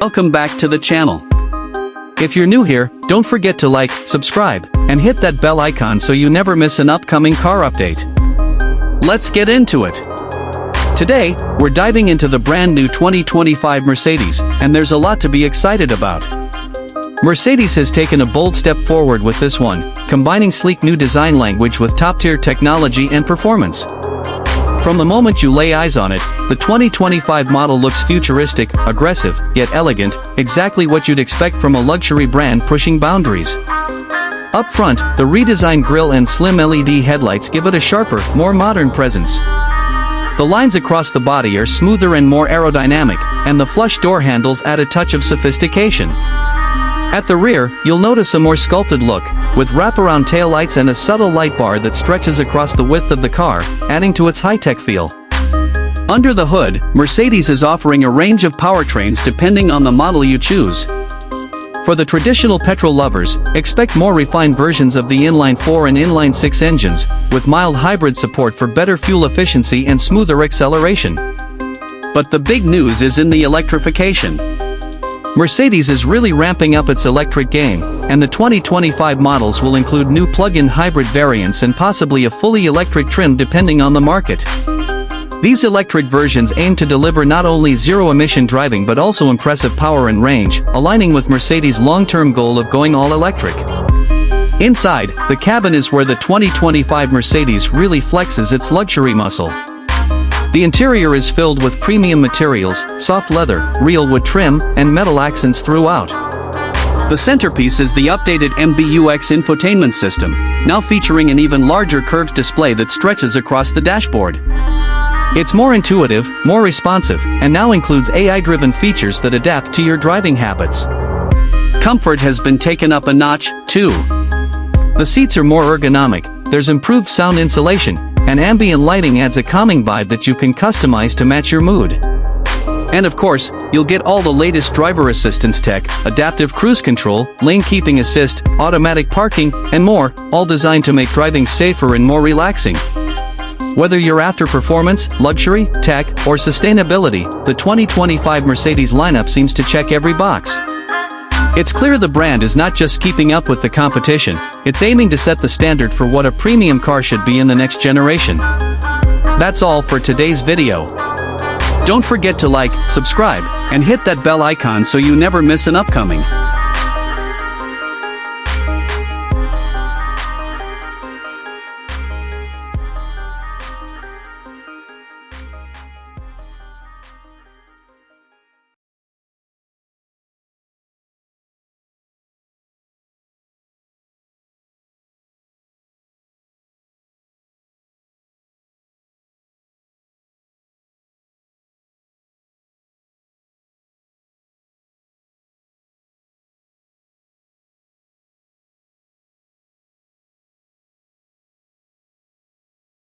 Welcome back to the channel. If you're new here, don't forget to like, subscribe, and hit that bell icon so you never miss an upcoming car update. Let's get into it. Today, we're diving into the brand new 2025 Mercedes, and there's a lot to be excited about. Mercedes has taken a bold step forward with this one, combining sleek new design language with top-tier technology and performance. From the moment you lay eyes on it, the 2025 model looks futuristic, aggressive, yet elegant, exactly what you'd expect from a luxury brand pushing boundaries. Up front, the redesigned grille and slim LED headlights give it a sharper, more modern presence. The lines across the body are smoother and more aerodynamic, and the flush door handles add a touch of sophistication. At the rear, you'll notice a more sculpted look, with wraparound taillights and a subtle light bar that stretches across the width of the car, adding to its high-tech feel. Under the hood, Mercedes is offering a range of powertrains depending on the model you choose. For the traditional petrol lovers, expect more refined versions of the inline-4 and inline-6 engines, with mild hybrid support for better fuel efficiency and smoother acceleration. But the big news is in the electrification. Mercedes is really ramping up its electric game, and the 2025 models will include new plug-in hybrid variants and possibly a fully electric trim depending on the market. These electric versions aim to deliver not only zero-emission driving but also impressive power and range, aligning with Mercedes' long-term goal of going all-electric. Inside, the cabin is where the 2025 Mercedes really flexes its luxury muscle. The interior is filled with premium materials, soft leather, real wood trim, and metal accents throughout. The centerpiece is the updated MBUX infotainment system, now featuring an even larger curved display that stretches across the dashboard. It's more intuitive, more responsive, and now includes AI-driven features that adapt to your driving habits. Comfort has been taken up a notch, too. The seats are more ergonomic, there's improved sound insulation, and ambient lighting adds a calming vibe that you can customize to match your mood. And of course, you'll get all the latest driver assistance tech, adaptive cruise control, lane keeping assist, automatic parking, and more, all designed to make driving safer and more relaxing. Whether you're after performance, luxury, tech, or sustainability, the 2025 Mercedes lineup seems to check every box. It's clear the brand is not just keeping up with the competition, it's aiming to set the standard for what a premium car should be in the next generation. That's all for today's video. Don't forget to like, subscribe, and hit that bell icon so you never miss an upcoming